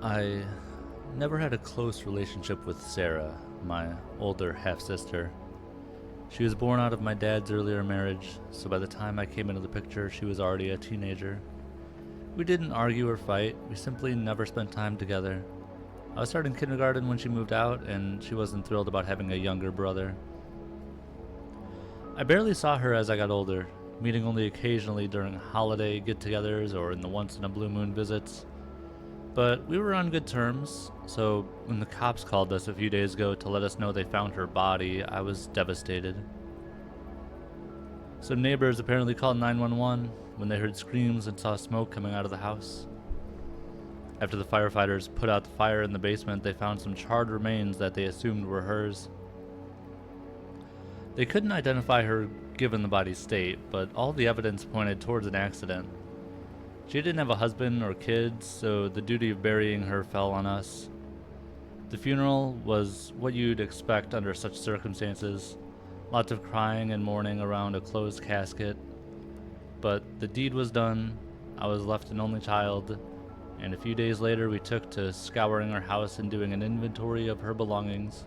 I never had a close relationship with Sarah, my older half-sister. She was born out of my dad's earlier marriage, so by the time I came into the picture, she was already a teenager. We didn't argue or fight, we simply never spent time together. I was starting kindergarten when she moved out, and she wasn't thrilled about having a younger brother. I barely saw her as I got older, meeting only occasionally during holiday get-togethers or in the once-in-a-blue-moon visits. But we were on good terms, so when the cops called us a few days ago to let us know they found her body, I was devastated. Some neighbors apparently called 911 when they heard screams and saw smoke coming out of the house. After the firefighters put out the fire in the basement, they found some charred remains that they assumed were hers. They couldn't identify her given the body's state, but all the evidence pointed towards an accident. She didn't have a husband or kids, so the duty of burying her fell on us. The funeral was what you'd expect under such circumstances. Lots of crying and mourning around a closed casket. But the deed was done, I was left an only child, and a few days later we took to scouring her house and doing an inventory of her belongings.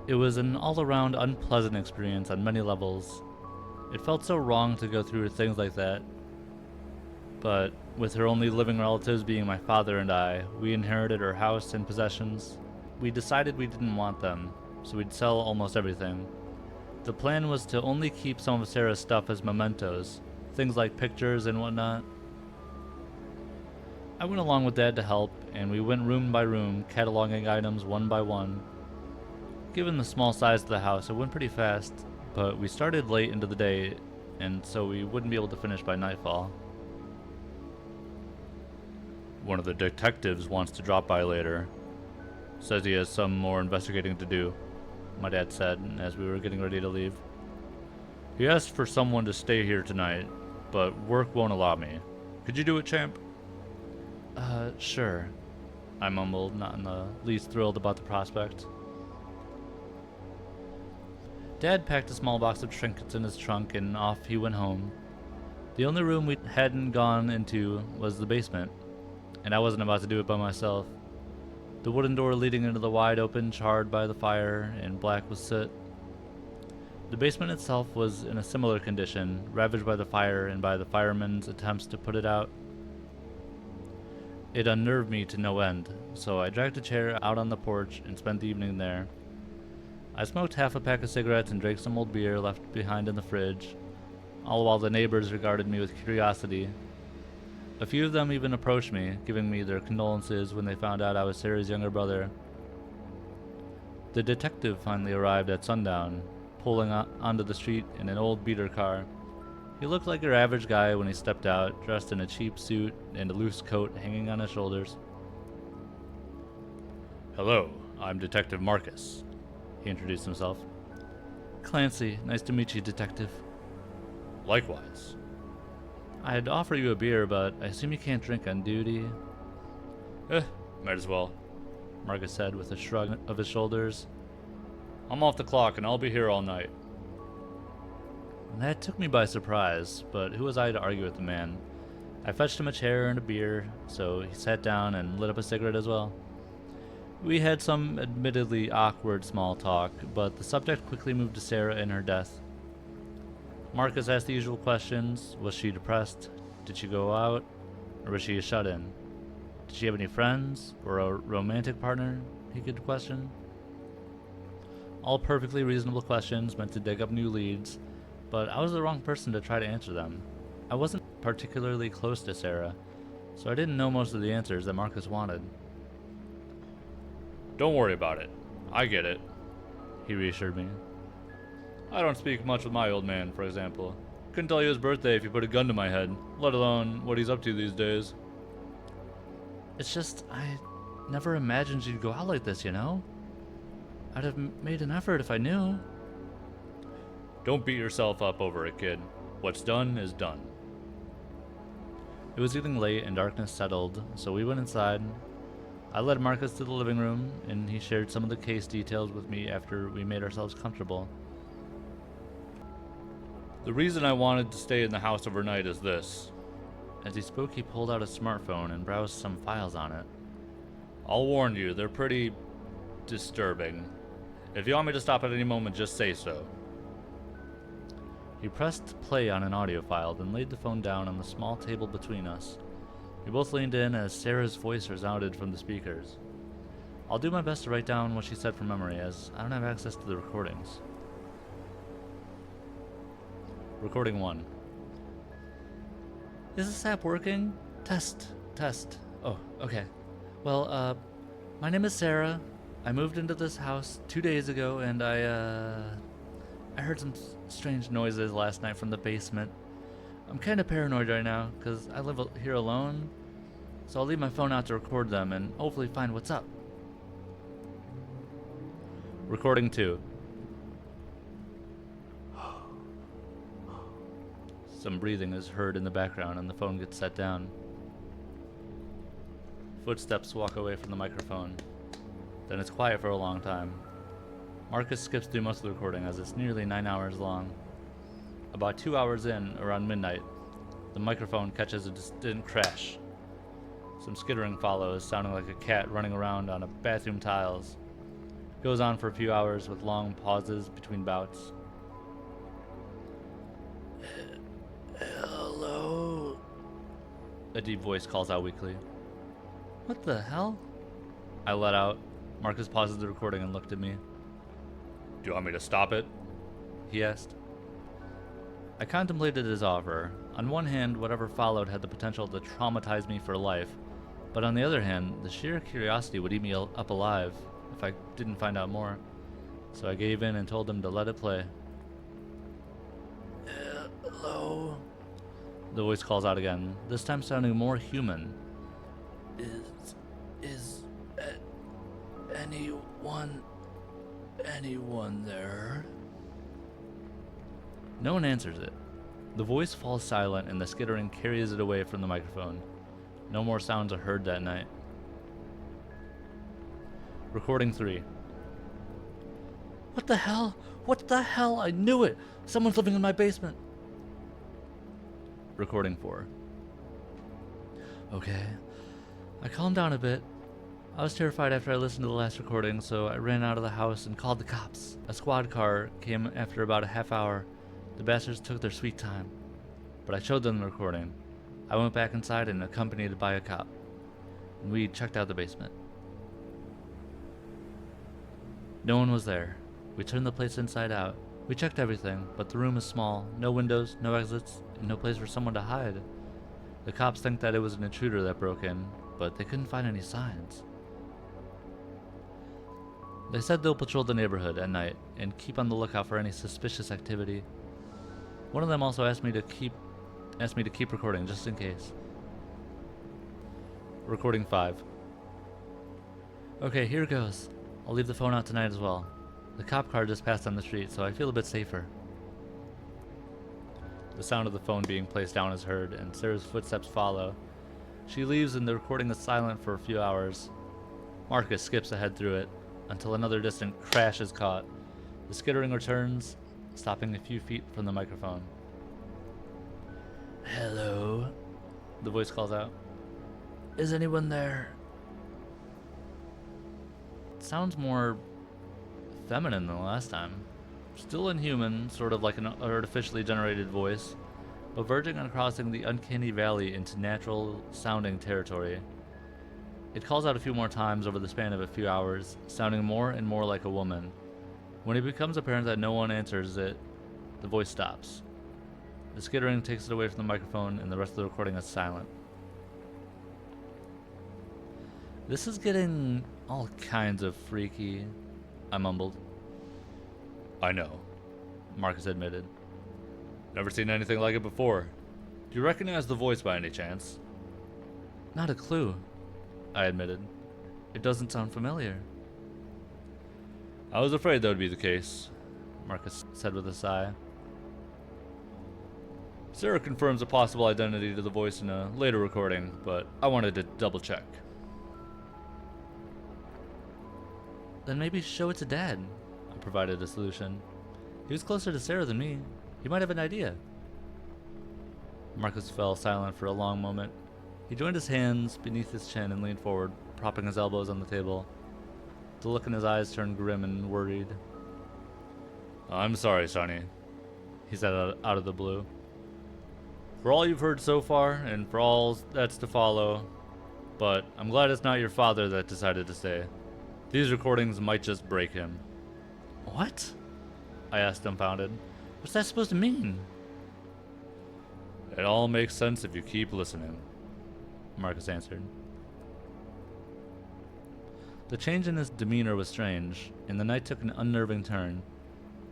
It was an all-around unpleasant experience on many levels. It felt so wrong to go through things like that. But with her only living relatives being my father and I, we inherited her house and possessions. We decided we didn't want them, so we'd sell almost everything. The plan was to only keep some of Sarah's stuff as mementos, things like pictures and whatnot. I went along with Dad to help, and we went room by room, cataloging items one by one. Given the small size of the house, it went pretty fast, but we started late into the day, and so we wouldn't be able to finish by nightfall. One of the detectives wants to drop by later. Says he has some more investigating to do, my dad said as we were getting ready to leave. He asked for someone to stay here tonight, but work won't allow me. Could you do it, champ? Sure, I mumbled, not in the least thrilled about the prospect. Dad packed a small box of trinkets in his trunk and off he went home. The only room we hadn't gone into was the basement, and I wasn't about to do it by myself. The wooden door leading into the wide open, charred by the fire, and black with soot. The basement itself was in a similar condition, ravaged by the fire and by the firemen's attempts to put it out. It unnerved me to no end, so I dragged a chair out on the porch and spent the evening there. I smoked half a pack of cigarettes and drank some old beer left behind in the fridge, all while the neighbors regarded me with curiosity. A few of them even approached me, giving me their condolences when they found out I was Sarah's younger brother. The detective finally arrived at sundown, pulling onto the street in an old beater car. He looked like your average guy when he stepped out, dressed in a cheap suit and a loose coat hanging on his shoulders. Hello, I'm Detective Marcus, he introduced himself. Clancy, nice to meet you, Detective. Likewise. I'd offer you a beer, but I assume you can't drink on duty. Might as well, Marcus said with a shrug of his shoulders. I'm off the clock and I'll be here all night. That took me by surprise, but who was I to argue with the man? I fetched him a chair and a beer, so he sat down and lit up a cigarette as well. We had some admittedly awkward small talk, but the subject quickly moved to Sarah and her death. Marcus asked the usual questions. Was she depressed? Did she go out? Or was she a shut-in? Did she have any friends? Or a romantic partner? He could question. All perfectly reasonable questions meant to dig up new leads, but I was the wrong person to try to answer them. I wasn't particularly close to Sarah, so I didn't know most of the answers that Marcus wanted. Don't worry about it. I get it, he reassured me. I don't speak much with my old man, for example. Couldn't tell you his birthday if you put a gun to my head, let alone what he's up to these days. It's just, I never imagined you'd go out like this, you know? I'd have made an effort if I knew. Don't beat yourself up over it, kid. What's done is done. It was getting late and darkness settled, so we went inside. I led Marcus to the living room, and he shared some of the case details with me after we made ourselves comfortable. The reason I wanted to stay in the house overnight is this. As he spoke, he pulled out a smartphone and browsed some files on it. I'll warn you, they're pretty disturbing. If you want me to stop at any moment, just say so. He pressed play on an audio file, then laid the phone down on the small table between us. We both leaned in as Sarah's voice resounded from the speakers. I'll do my best to write down what she said from memory, as I don't have access to the recordings. Recording 1. Is this app working? Test. Oh, okay. Well, my name is Sarah. I moved into this house 2 days ago, and I heard some strange noises last night from the basement. I'm kind of paranoid right now, because I live here alone, so I'll leave my phone out to record them and hopefully find what's up. Recording 2. Some breathing is heard in the background and the phone gets set down. Footsteps walk away from the microphone. Then it's quiet for a long time. Marcus skips through most of the recording as it's nearly 9 hours long. About 2 hours in, around midnight, the microphone catches a distant crash. Some skittering follows, sounding like a cat running around on a bathroom tiles. It goes on for a few hours with long pauses between bouts. Hello? A deep voice calls out weakly. What the hell? I let out. Marcus pauses the recording and looked at me. Do you want me to stop it? He asked. I contemplated his offer. On one hand, whatever followed had the potential to traumatize me for life, but on the other hand, the sheer curiosity would eat me up alive if I didn't find out more. So I gave in and told him to let it play. Hello? The voice calls out again, this time sounding more human. Is anyone there? No one answers it. The voice falls silent and the skittering carries it away from the microphone. No more sounds are heard that night. Recording 3. What the hell? What the hell? I knew it! Someone's living in my basement! Recording 4. Okay. I calmed down a bit. I was terrified after I listened to the last recording, so I ran out of the house and called the cops. A squad car came after about a half hour. The bastards took their sweet time. But I showed them the recording. I went back inside and accompanied by a cop. And we checked out the basement. No one was there. We turned the place inside out. We checked everything, but the room is small. No windows, no exits, and no place for someone to hide. The cops think that it was an intruder that broke in, but they couldn't find any signs. They said they'll patrol the neighborhood at night and keep on the lookout for any suspicious activity. One of them also asked me to keep recording just in case. Recording 5. Okay, here goes. I'll leave the phone out tonight as well. The cop car just passed on the street, so I feel a bit safer. The sound of the phone being placed down is heard, and Sarah's footsteps follow. She leaves and the recording is silent for a few hours. Marcus skips ahead through it, until another distant crash is caught. The skittering returns, stopping a few feet from the microphone. Hello? The voice calls out. Is anyone there? It sounds more feminine than last time. Still inhuman, sort of like an artificially generated voice, but verging on crossing the uncanny valley into natural sounding territory. It calls out a few more times over the span of a few hours, sounding more and more like a woman. When it becomes apparent that no one answers it, the voice stops. The skittering takes it away from the microphone and the rest of the recording is silent. This is getting all kinds of freaky, I mumbled. I know, Marcus admitted. Never seen anything like it before. Do you recognize the voice by any chance? Not a clue, I admitted. It doesn't sound familiar. I was afraid that would be the case, Marcus said with a sigh. Sarah confirms a possible identity to the voice in a later recording, but I wanted to double check. Then maybe show it to Dad, I provided a solution. He was closer to Sarah than me. He might have an idea. Marcus fell silent for a long moment. He joined his hands beneath his chin and leaned forward, propping his elbows on the table. The look in his eyes turned grim and worried. I'm sorry, Sonny, he said out of the blue. For all you've heard so far, and for all that's to follow, but I'm glad it's not your father that decided to stay. These recordings might just break him. What? I asked, dumbfounded. What's that supposed to mean? It all makes sense if you keep listening, Marcus answered. The change in his demeanor was strange, and the night took an unnerving turn.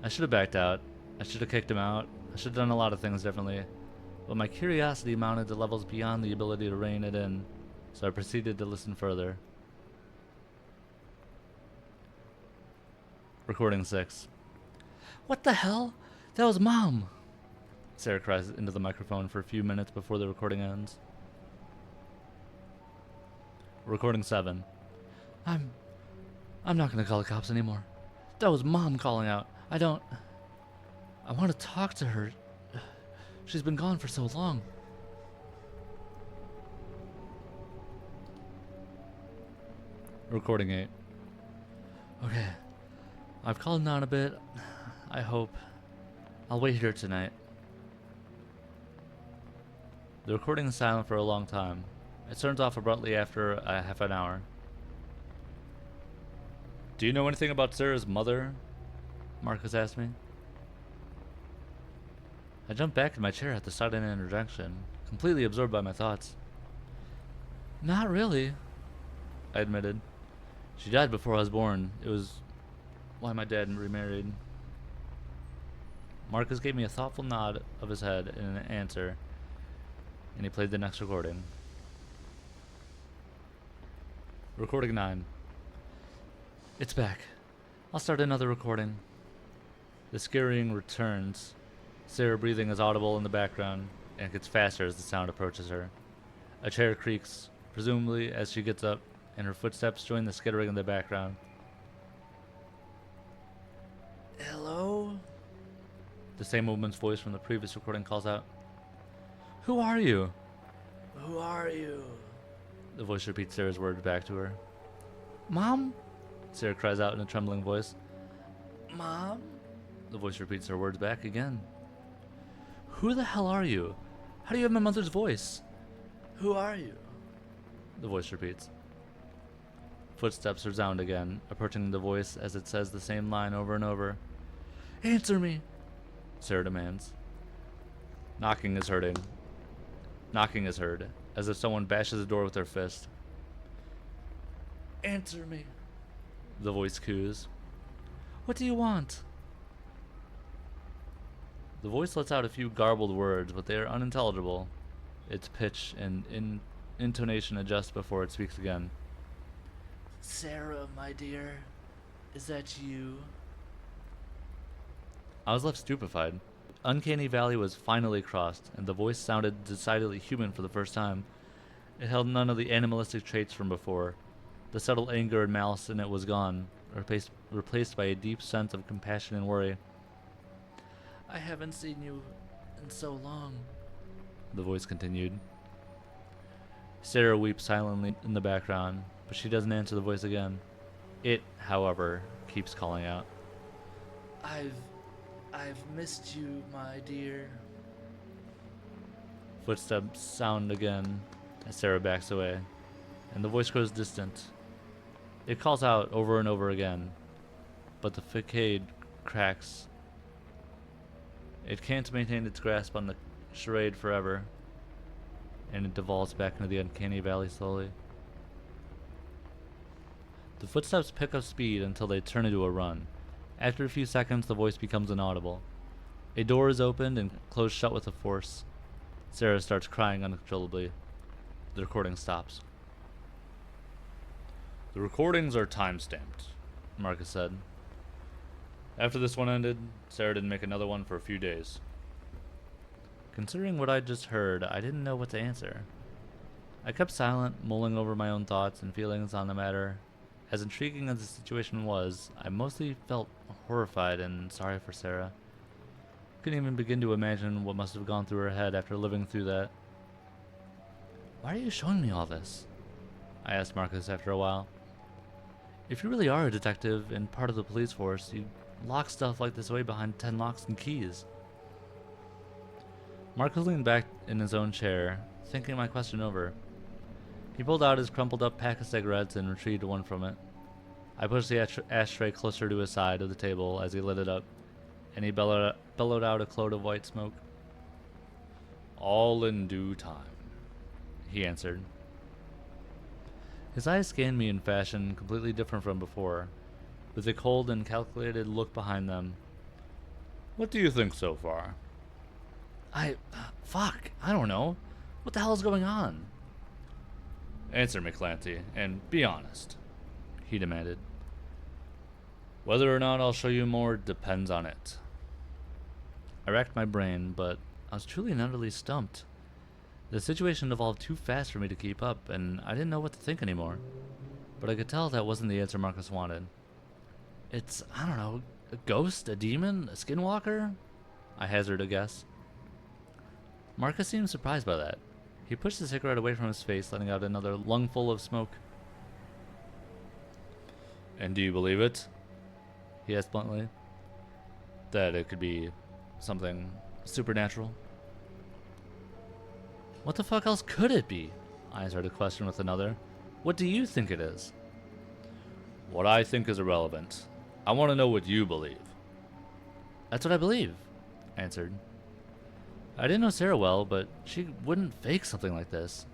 I should have backed out. I should have kicked him out. I should have done a lot of things differently. But my curiosity mounted to levels beyond the ability to rein it in, so I proceeded to listen further. Recording 6. What the hell? That was Mom! Sarah cries into the microphone for a few minutes before the recording ends. Recording 7. I'm not gonna call the cops anymore. That was Mom calling out. I want to talk to her. She's been gone for so long. Recording 8. Okay. I've calmed down a bit. I hope. I'll wait here tonight. The recording is silent for a long time. It turns off abruptly after a half an hour. Do you know anything about Sarah's mother? Marcus asked me. I jumped back in my chair at the sudden interjection, completely absorbed by my thoughts. Not really, I admitted. She died before I was born. It was why my dad remarried. Marcus gave me a thoughtful nod of his head in an answer, and he played the next recording. Recording 9. It's back. I'll start another recording. The scurrying returns. Sarah breathing is audible in the background, and gets faster as the sound approaches her. A chair creaks, presumably as she gets up, and her footsteps join the skittering in the background. Hello? The same woman's voice from the previous recording calls out. Who are you? Who are you? The voice repeats Sarah's words back to her. Mom? Sarah cries out in a trembling voice. Mom? The voice repeats her words back again. Who the hell are you? How do you have my mother's voice? Who are you? The voice repeats. Footsteps resound again, approaching the voice as it says the same line over and over. Answer me, Sarah demands. Knocking is heard, as if someone bashes the door with their fist. Answer me, the voice coos. What do you want? The voice lets out a few garbled words, but they are unintelligible. Its pitch and intonation adjust before it speaks again. Sarah, my dear, is that you? I was left stupefied. Uncanny Valley was finally crossed, and the voice sounded decidedly human for the first time. It held none of the animalistic traits from before. The subtle anger and malice in it was gone, replaced by a deep sense of compassion and worry. I haven't seen you in so long, the voice continued. Sarah weeps silently in the background, but she doesn't answer the voice again. It, however, keeps calling out. I've missed you, my dear. Footsteps sound again as Sarah backs away, and the voice grows distant. It calls out over and over again, but the facade cracks. It can't maintain its grasp on the charade forever, and it devolves back into the uncanny valley slowly. The footsteps pick up speed until they turn into a run. After a few seconds, the voice becomes inaudible. A door is opened and closed shut with a force. Sarah starts crying uncontrollably. The recording stops. The recordings are time-stamped, Marcus said. After this one ended, Sarah didn't make another one for a few days. Considering what I just heard, I didn't know what to answer. I kept silent, mulling over my own thoughts and feelings on the matter. As intriguing as the situation was, I mostly felt horrified and sorry for Sarah. Couldn't even begin to imagine what must have gone through her head after living through that. Why are you showing me all this? I asked Marcus after a while. If you really are a detective and part of the police force, you lock stuff like this away behind 10 locks and keys. Marcus leaned back in his own chair, thinking my question over. He pulled out his crumpled up pack of cigarettes and retrieved one from it. I pushed the ashtray closer to his side of the table as he lit it up, and he bellowed out a cloud of white smoke. All in due time, he answered. His eyes scanned me in fashion completely different from before, with a cold and calculated look behind them. What do you think so far? Fuck, I don't know. What the hell is going on? Answer me, Clancy, and be honest, he demanded. Whether or not I'll show you more depends on it. I racked my brain, but I was truly and utterly stumped. The situation evolved too fast for me to keep up, and I didn't know what to think anymore. But I could tell that wasn't the answer Marcus wanted. It's, I don't know, a ghost, a demon, a skinwalker? I hazarded a guess. Marcus seemed surprised by that. He pushed the cigarette away from his face, letting out another lungful of smoke. And do you believe it? He asked bluntly. That it could be something supernatural? What the fuck else could it be? I answered a question with another. What do you think it is? What I think is irrelevant. I want to know what you believe. That's what I believe, I answered. I didn't know Sarah well, but she wouldn't fake something like this.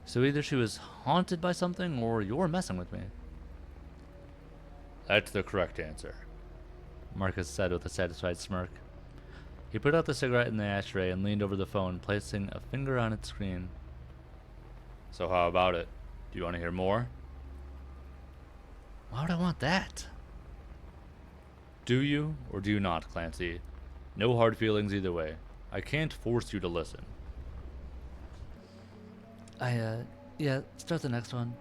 So either she was haunted by something, or you're messing with me. That's the correct answer, Marcus said with a satisfied smirk. He put out the cigarette in the ashtray and leaned over the phone, placing a finger on its screen. So how about it? Do you want to hear more? Why would I want that? Do you or do you not, Clancy? No hard feelings either way. I can't force you to listen. Yeah, start the next one.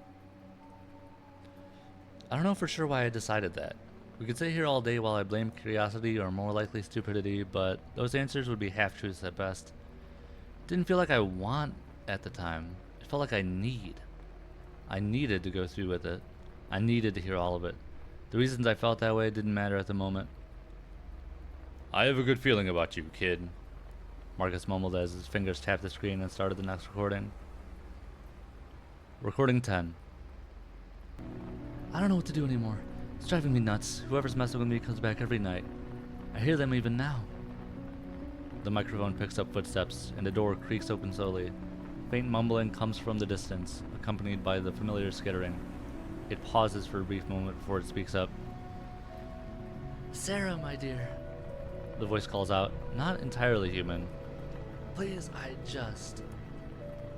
I don't know for sure why I decided that. We could sit here all day while I blame curiosity or more likely stupidity, but those answers would be half-truths at best. Didn't feel like I want at the time. It felt like I need. I needed to go through with it. I needed to hear all of it. The reasons I felt that way didn't matter at the moment. I have a good feeling about you, kid, Marcus mumbled as his fingers tapped the screen and started the next recording. Recording 10. I don't know what to do anymore. It's driving me nuts. Whoever's messing with me comes back every night. I hear them even now. The microphone picks up footsteps, and the door creaks open slowly. Faint mumbling comes from the distance, accompanied by the familiar skittering. It pauses for a brief moment before it speaks up. Sarah, my dear. The voice calls out, not entirely human. Please,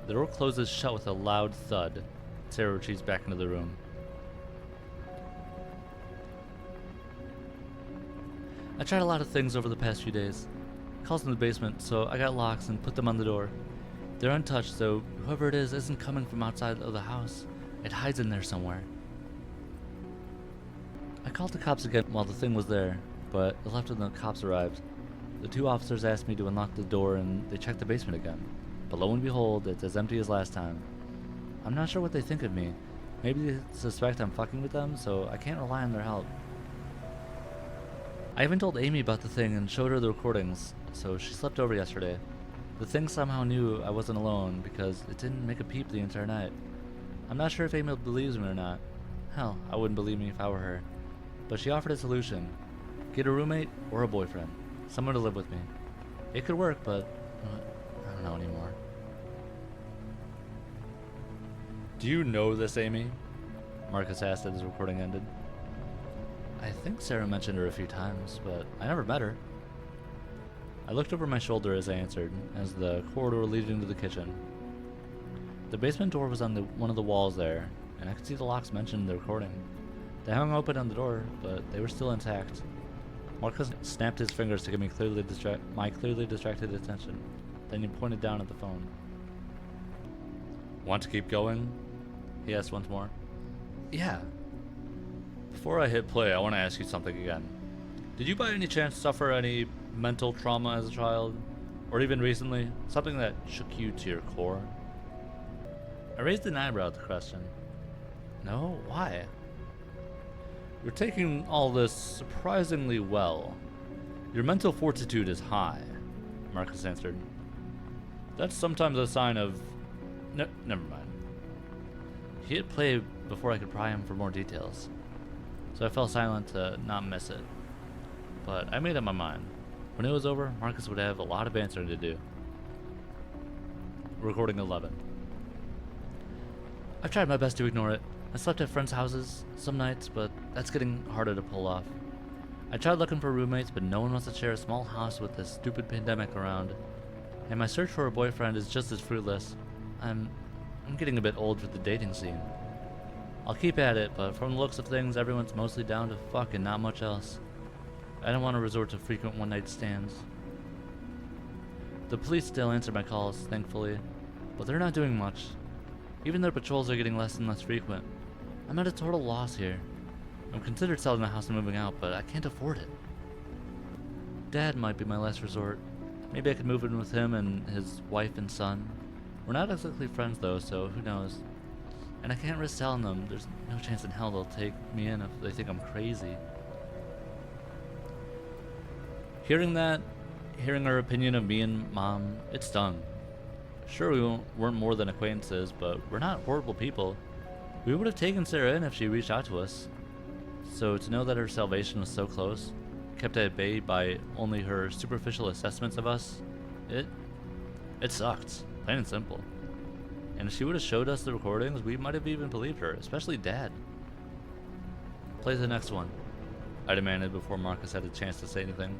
The door closes shut with a loud thud. Sarah retreats back into the room. I tried a lot of things over the past few days. Calls in the basement, so I got locks and put them on the door. They're untouched, so whoever it is isn't coming from outside of the house. It hides in there somewhere. I called the cops again while the thing was there, but it left when the cops arrived. The two officers asked me to unlock the door and they checked the basement again. But lo and behold, it's as empty as last time. I'm not sure what they think of me. Maybe they suspect I'm fucking with them, so I can't rely on their help. I even told Amy about the thing and showed her the recordings, so she slept over yesterday. The thing somehow knew I wasn't alone because it didn't make a peep the entire night. I'm not sure if Amy believes me or not. Hell, I wouldn't believe me if I were her. But she offered a solution. Get a roommate or a boyfriend. Someone to live with me. It could work, but I don't know anymore. Do you know this, Amy? Marcus asked as the recording ended. I think Sarah mentioned her a few times, but I never met her. I looked over my shoulder as I answered, as the corridor leading to the kitchen. The basement door was on one of the walls there, and I could see the locks mentioned in the recording. They hung open on the door, but they were still intact. Marcus snapped his fingers to give me my clearly distracted attention. Then he pointed down at the phone. Want to keep going? He asked once more. Yeah. Before I hit play, I want to ask you something again. Did you by any chance suffer any mental trauma as a child, or even recently, something that shook you to your core? I raised an eyebrow at the question. No? Why? You're taking all this surprisingly well. Your mental fortitude is high, Marcus answered. That's sometimes a sign of... No, never mind. He hit play before I could pry him for more details, so I fell silent to not miss it. But I made up my mind. When it was over, Marcus would have a lot of answering to do. Recording 11. I've tried my best to ignore it. I slept at friends' houses some nights, but that's getting harder to pull off. I tried looking for roommates, but no one wants to share a small house with this stupid pandemic around. And my search for a boyfriend is just as fruitless. I'm getting a bit old for the dating scene. I'll keep at it, but from the looks of things, everyone's mostly down to fuck and not much else. I don't want to resort to frequent one-night stands. The police still answer my calls, thankfully, but they're not doing much. Even their patrols are getting less and less frequent. I'm at a total loss here. I'm considered selling the house and moving out, but I can't afford it. Dad might be my last resort. Maybe I could move in with him and his wife and son. We're not exactly friends though, so who knows. And I can't risk telling them. There's no chance in hell they'll take me in if they think I'm crazy. Hearing that, hearing her opinion of me and Mom, it stung. Sure, we weren't more than acquaintances, but we're not horrible people. We would have taken Sarah in if she reached out to us. So to know that her salvation was so close, kept at bay by only her superficial assessments of us, it sucked, plain and simple. And if she would have showed us the recordings, we might have even believed her, especially Dad. Play the next one, I demanded before Marcus had a chance to say anything.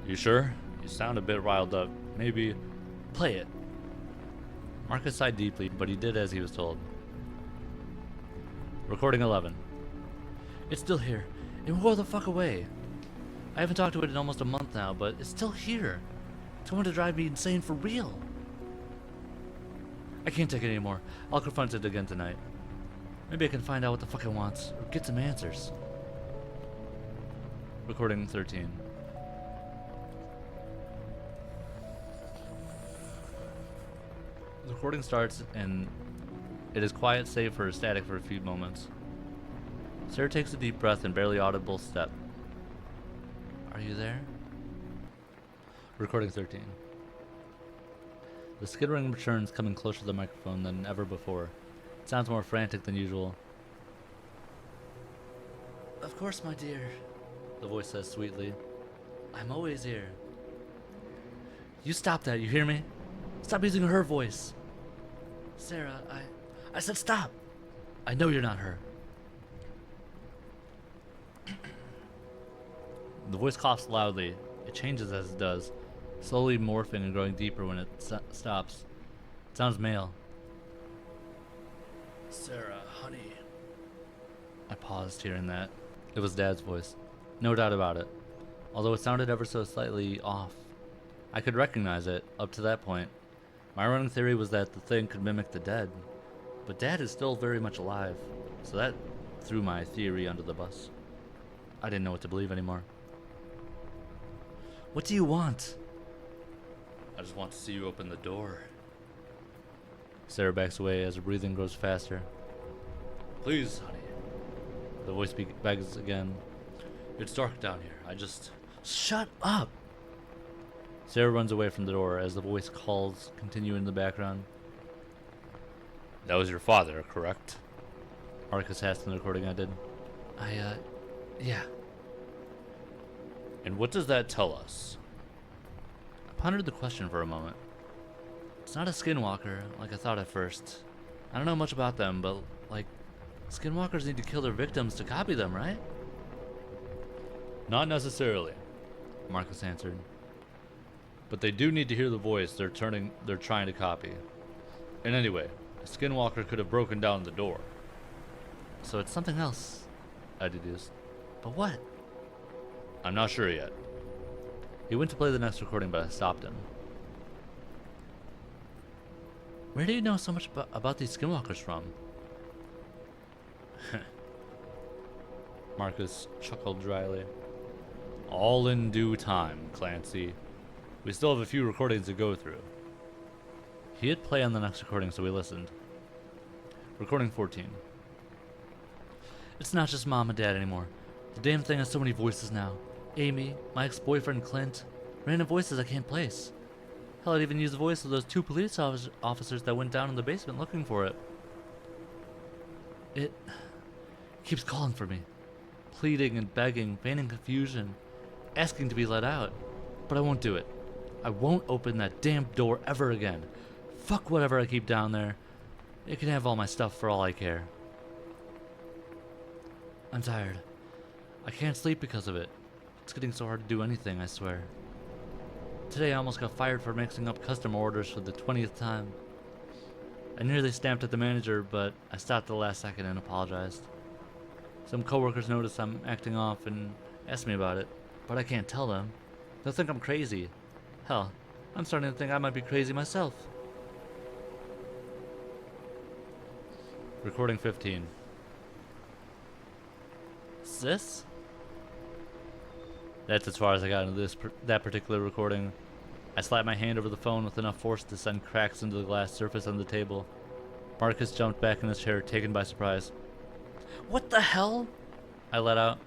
You sure? You sound a bit riled up. Maybe... Play it. Marcus sighed deeply, but he did as he was told. Recording 11. It's still here. It won't go the fuck away. I haven't talked to it in almost a month now, but it's still here. It's going to drive me insane for real. I can't take it anymore. I'll confront it again tonight. Maybe I can find out what the fuck it wants, or get some answers. Recording 13. The recording starts, and it is quiet save for static for a few moments. Sarah takes a deep breath and barely audible step. Are you there? Recording 13. The skittering returns, coming closer to the microphone than ever before. It sounds more frantic than usual. Of course, my dear, the voice says sweetly. I'm always here. You stop that, you hear me? Stop using her voice. Sarah, I said stop. I know you're not her. The voice coughs loudly. It changes as it does, slowly morphing and growing deeper when it stops. It sounds male. Sarah, honey. I paused hearing that. It was Dad's voice. No doubt about it. Although it sounded ever so slightly off. I could recognize it, up to that point. My running theory was that the thing could mimic the dead. But Dad is still very much alive, so that threw my theory under the bus. I didn't know what to believe anymore. What do you want? I just want to see you open the door. Sarah backs away as her breathing grows faster. Please, honey. The voice begs again. It's dark down here. I just... Shut up! Sarah runs away from the door as the voice calls continue in the background. That was your father, correct? Marcus asked in the recording I did. Yeah. And what does that tell us? I pondered the question for a moment. It's not a skinwalker, like I thought at first. I don't know much about them, but, like, skinwalkers need to kill their victims to copy them, right? Not necessarily, Marcus answered. But they do need to hear the voice they're trying to copy. And anyway, a skinwalker could have broken down the door. So it's something else, I deduced. But what? I'm not sure yet. He went to play the next recording, but I stopped him. Where do you know so much about these skinwalkers from? Marcus chuckled dryly. All in due time, Clancy. We still have a few recordings to go through. He hit play on the next recording, so we listened. Recording 14. It's not just mom and dad anymore. The damn thing has so many voices now. Amy, my ex-boyfriend Clint, random voices I can't place. Hell, I'd even use the voice of those 2 police officers that went down in the basement looking for it. It keeps calling for me, pleading and begging, feigning confusion, asking to be let out. But I won't do it. I won't open that damn door ever again. Fuck whatever I keep down there. It can have all my stuff for all I care. I'm tired. I can't sleep because of it. It's getting so hard to do anything, I swear. Today I almost got fired for mixing up customer orders for the 20th time. I nearly stamped at the manager, but I stopped at the last second and apologized. Some coworkers noticed I'm acting off and asked me about it, but I can't tell them. They'll think I'm crazy. Hell, I'm starting to think I might be crazy myself. Recording 15. Sis? That's as far as I got into that particular recording. I slapped my hand over the phone with enough force to send cracks into the glass surface on the table. Marcus jumped back in his chair, taken by surprise. What the hell? I let out.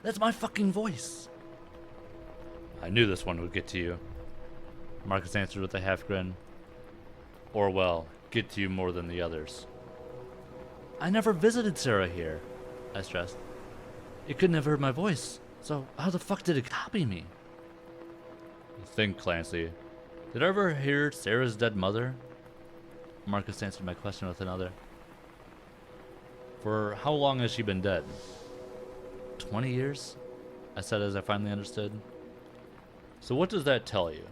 That's my fucking voice. I knew this one would get to you. Marcus answered with a half grin. Or, well, get to you more than the others. I never visited Sarah here, I stressed. It couldn't have heard my voice, so how the fuck did it copy me? Think, Clancy. Did I ever hear Sarah's dead mother? Marcus answered my question with another. For how long has she been dead? 20 years, I said as I finally understood. So what does that tell you?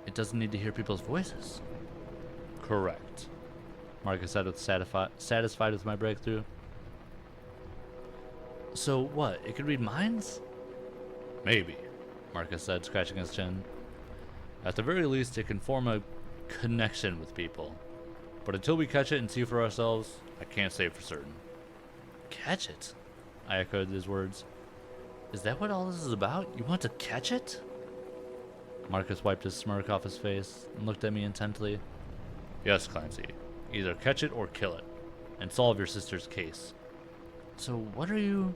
It doesn't need to hear people's voices. Correct, Marcus said with satisfied with my breakthrough. So what, it could read minds? Maybe, Marcus said, scratching his chin. At the very least, it can form a connection with people. But until we catch it and see for ourselves, I can't say for certain. Catch it? I echoed his words. Is that what all this is about? You want to catch it? Marcus wiped his smirk off his face and looked at me intently. Yes, Clancy. Either catch it or kill it, and solve your sister's case. So what are you...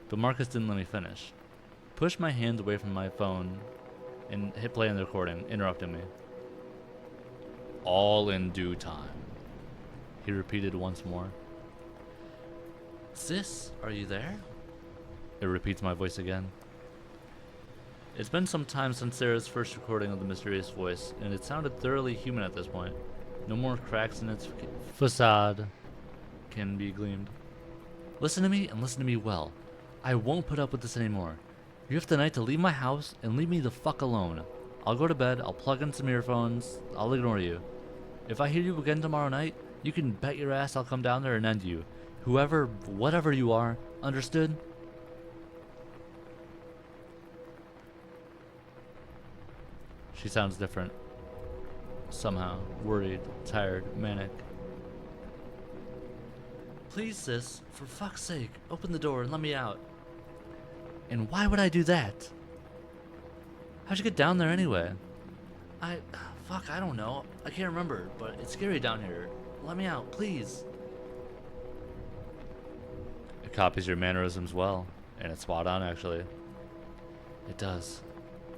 But Marcus didn't let me finish. Pushed my hands away from my phone and hit play on the recording, interrupting me. All in due time, he repeated once more. Sis, are you there? It repeats my voice again. It's been some time since Sarah's first recording of the mysterious voice, and it sounded thoroughly human at this point. No more cracks in its facade can be gleamed. Listen to me, and listen to me well. I won't put up with this anymore. You have the night to leave my house and leave me the fuck alone. I'll go to bed, I'll plug in some earphones, I'll ignore you. If I hear you again tomorrow night, you can bet your ass I'll come down there and end you. Whoever, whatever you are, understood? She sounds different. Somehow, worried, tired, manic. Please, sis, for fuck's sake, open the door and let me out. And why would I do that? How'd you get down there anyway? Fuck, I don't know. I can't remember, but it's scary down here. Let me out, please. It copies your mannerisms well, and it's spot on, actually. It does,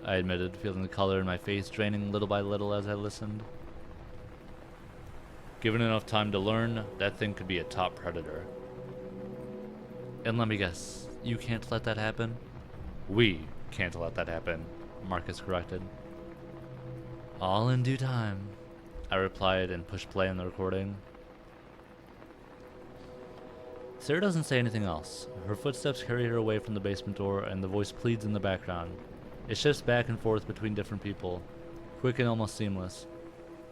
I admitted, feeling the color in my face draining little by little as I listened. Given enough time to learn, that thing could be a top predator. And let me guess, you can't let that happen? We can't let that happen, Marcus corrected. All in due time, I replied and pushed play on the recording. Sarah doesn't say anything else. Her footsteps carry her away from the basement door, and the voice pleads in the background. It shifts back and forth between different people, quick and almost seamless.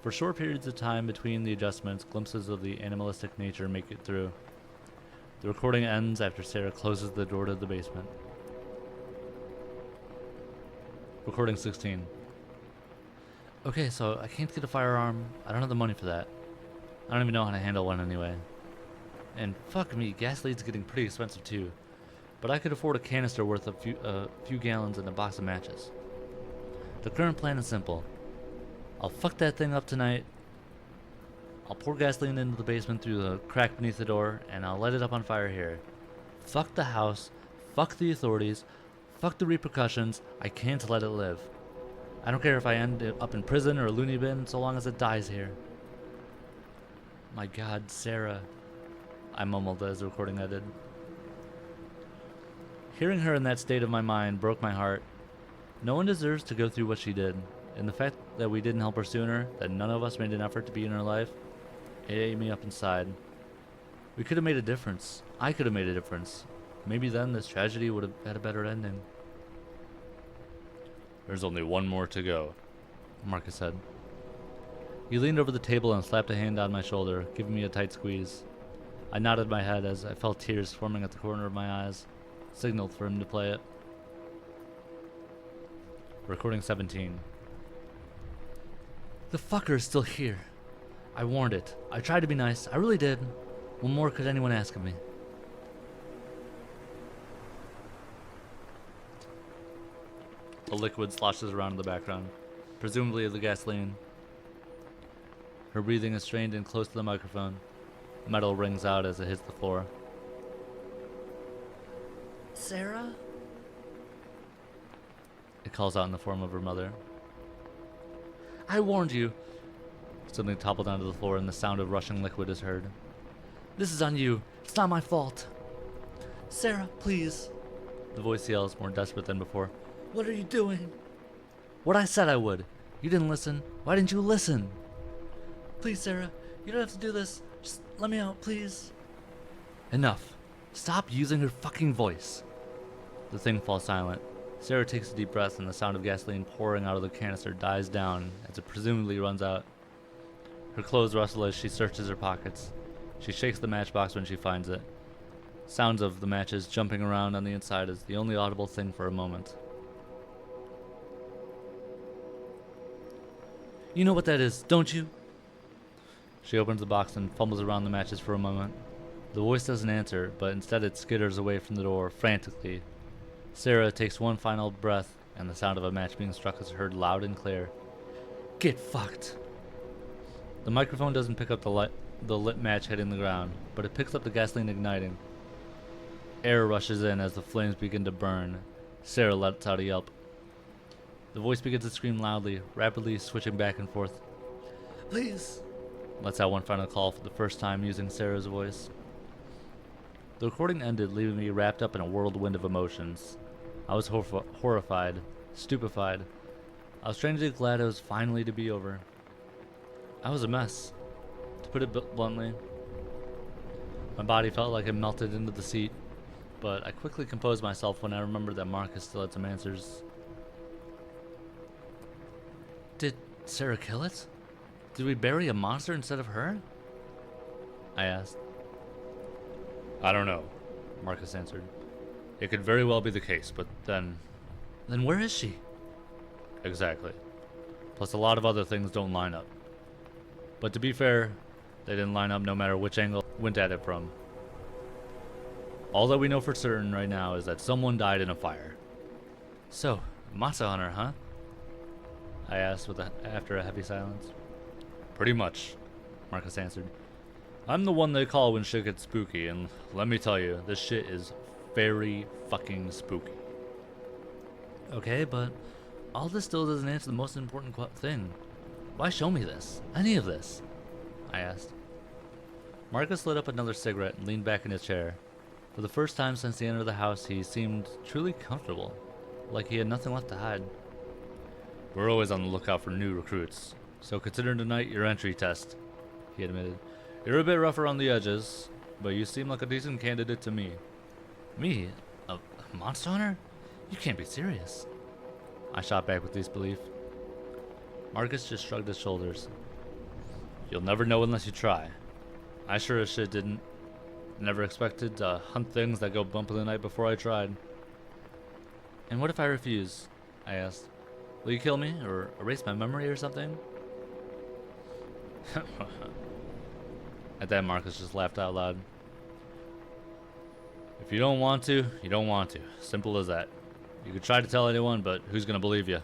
For short periods of time between the adjustments, glimpses of the animalistic nature make it through. The recording ends after Sarah closes the door to the basement. Recording 16. Okay, so I can't get a firearm. I don't have the money for that. I don't even know how to handle one anyway. And fuck me, gas lead's getting pretty expensive too. but I could afford a canister worth a few gallons and a box of matches. The current plan is simple. I'll fuck that thing up tonight. I'll pour gasoline into the basement through the crack beneath the door, and I'll light it up on fire here. Fuck the house. Fuck the authorities. Fuck the repercussions. I can't let it live. I don't care if I end up in prison or a loony bin, so long as it dies here. My God, Sarah, I mumbled as the recording ended. Hearing her in that state of my mind broke my heart. No one deserves to go through what she did, and the fact that we didn't help her sooner, that none of us made an effort to be in her life, it ate me up inside. We could have made a difference. I could have made a difference. Maybe then this tragedy would have had a better ending. There's only one more to go, Marcus said. He leaned over the table and slapped a hand on my shoulder, giving me a tight squeeze. I nodded my head as I felt tears forming at the corner of my eyes, signaled for him to play it. Recording 17. The fucker is still here. I warned it. I tried to be nice. I really did. What more could anyone ask of me? A liquid sloshes around in the background, presumably the gasoline. Her breathing is strained and close to the microphone. Metal rings out as it hits the floor. Sarah? It calls out in the form of her mother. I warned you. Something toppled onto the floor and the sound of rushing liquid is heard. This is on you. It's not my fault. Sarah, please. The voice yells, more desperate than before. What are you doing? What I said I would. You didn't listen. Why didn't you listen? Please, Sarah. You don't have to do this. Just let me out, please. Enough. Stop using her fucking voice. The thing falls silent. Sarah takes a deep breath and the sound of gasoline pouring out of the canister dies down as it presumably runs out. Her clothes rustle as she searches her pockets. She shakes the matchbox when she finds it. Sounds of the matches jumping around on the inside is the only audible thing for a moment. You know what that is, don't you? She opens the box and fumbles around the matches for a moment. The voice doesn't answer, but instead it skitters away from the door frantically. Sarah takes one final breath, and the sound of a match being struck is heard loud and clear. Get fucked! The microphone doesn't pick up the lit match hitting the ground, but it picks up the gasoline igniting. Air rushes in as the flames begin to burn. Sarah lets out a yelp. The voice begins to scream loudly, rapidly switching back and forth. Please! Lets out one final call for the first time using Sarah's voice. The recording ended, leaving me wrapped up in a whirlwind of emotions. I was horrified, stupefied. I was strangely glad it was finally to be over. I was a mess, to put it bluntly. My body felt like it melted into the seat, but I quickly composed myself when I remembered that Marcus still had some answers. Did Sarah kill it? Did we bury a monster instead of her? I asked. I don't know, Marcus answered. It could very well be the case, but then... Then where is she? Exactly. Plus a lot of other things don't line up. But to be fair, they didn't line up no matter which angle went at it from. All that we know for certain right now is that someone died in a fire. So, monster hunter, huh? I asked after a heavy silence. Pretty much, Marcus answered. I'm the one they call when shit gets spooky, and let me tell you, this shit is very fucking spooky. Okay, but all this still doesn't answer the most important thing. Why show me this? Any of this? I asked. Marcus lit up another cigarette and leaned back in his chair. For the first time since the end of the house, he seemed truly comfortable, like he had nothing left to hide. We're always on the lookout for new recruits, so consider tonight your entry test, he admitted. You're a bit rough around the edges, but you seem like a decent candidate to me. Me? A monster hunter? You can't be serious. I shot back with disbelief. Marcus just shrugged his shoulders. You'll never know unless you try. I sure as shit didn't. Never expected to hunt things that go bump in the night before I tried. And what if I refuse? I asked. Will you kill me, or erase my memory or something? At that, Marcus just laughed out loud. If you don't want to, you don't want to. Simple as that. You could try to tell anyone, but who's gonna believe you?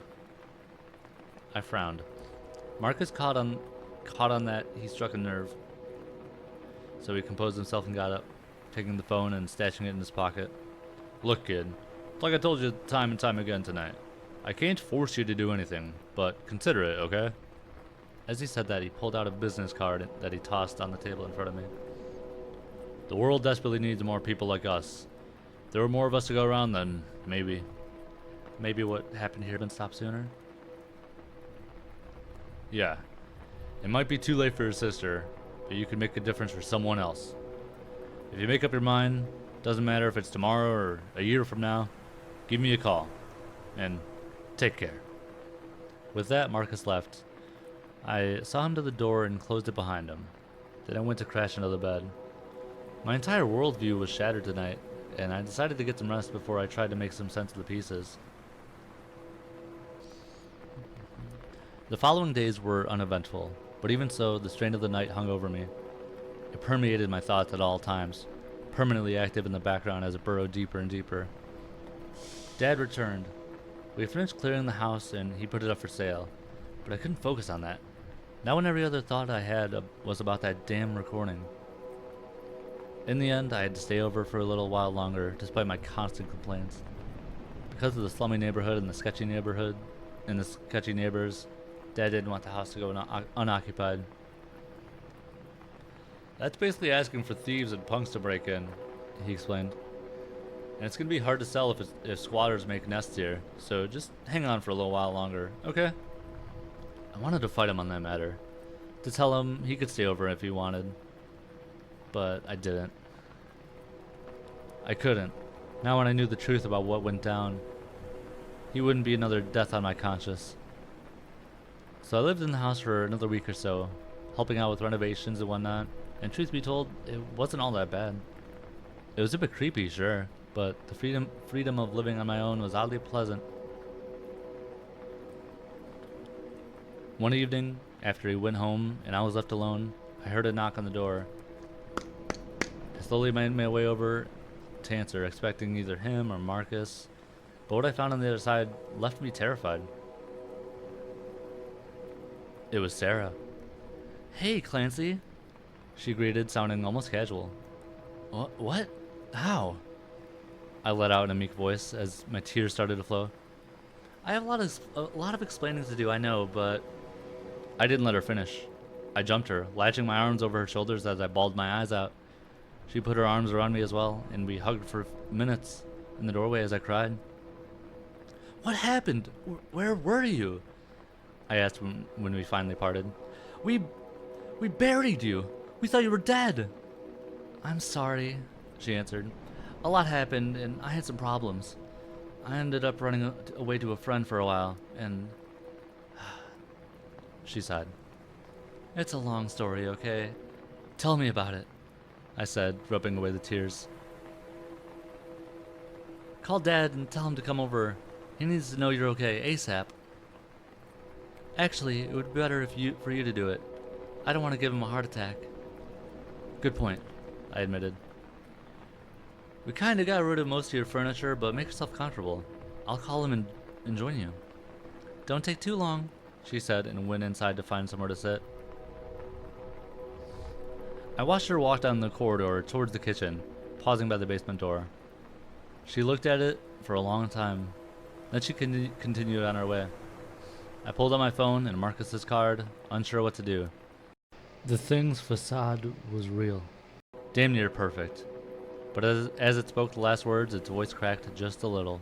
I frowned. Marcus caught on that he struck a nerve. So he composed himself and got up, taking the phone and stashing it in his pocket. Look, kid, it's like I told you time and time again tonight. I can't force you to do anything, but consider it, okay? As he said that, he pulled out a business card that he tossed on the table in front of me. The world desperately needs more people like us. If there were more of us to go around, then maybe what happened here would stop sooner. Yeah, it might be too late for your sister, but you can make a difference for someone else. If you make up your mind, doesn't matter if it's tomorrow or a year from now, give me a call, and take care. With that, Marcus left. I saw him to the door and closed it behind him. Then I went to crash into the bed. My entire worldview was shattered tonight, and I decided to get some rest before I tried to make some sense of the pieces. The following days were uneventful, but even so, the strain of the night hung over me. It permeated my thoughts at all times, permanently active in the background as it burrowed deeper and deeper. Dad returned. We had finished clearing the house and he put it up for sale, but I couldn't focus on that. Now when every other thought I had was about that damn recording. In the end, I had to stay over for a little while longer, despite my constant complaints. Because of the slummy neighborhood and the sketchy neighbors, Dad didn't want the house to go unoccupied. That's basically asking for thieves and punks to break in, he explained. And it's gonna be hard to sell if squatters make nests here, so just hang on for a little while longer, okay? I wanted to fight him on that matter, to tell him he could stay over if he wanted. But I didn't. I couldn't. Now when I knew the truth about what went down, he wouldn't be another death on my conscience. So I lived in the house for another week or so, helping out with renovations and whatnot, and truth be told, it wasn't all that bad. It was a bit creepy, sure, but the freedom of living on my own was oddly pleasant. One evening, after he went home and I was left alone, I heard a knock on the door. I slowly made my way over to answer, expecting either him or Marcus, but what I found on the other side left me terrified. It was Sarah. "Hey, Clancy," she greeted, sounding almost casual. What? How?" I let out in a meek voice as my tears started to flow. "I have a lot of explaining to do, I know, but..." I didn't let her finish. I jumped her, latching my arms over her shoulders as I bawled my eyes out. She put her arms around me as well, and we hugged for minutes in the doorway as I cried. "What happened? Where were you?" I asked when we finally parted. We buried you. We thought you were dead." "I'm sorry," she answered. "A lot happened, and I had some problems. I ended up running away to a friend for a while, and..." She sighed. "It's a long story, okay? Tell me about it," I said, rubbing away the tears. "Call Dad and tell him to come over. He needs to know you're okay, ASAP. Actually, it would be better for you to do it. I don't want to give him a heart attack." "Good point," I admitted. "We kinda got rid of most of your furniture, but make yourself comfortable. I'll call him and join you." "Don't take too long," she said, and went inside to find somewhere to sit. I watched her walk down the corridor towards the kitchen, pausing by the basement door. She looked at it for a long time. Then she continued on her way. I pulled out my phone and Marcus's card, unsure what to do. The thing's facade was real. Damn near perfect. But as it spoke the last words, its voice cracked just a little.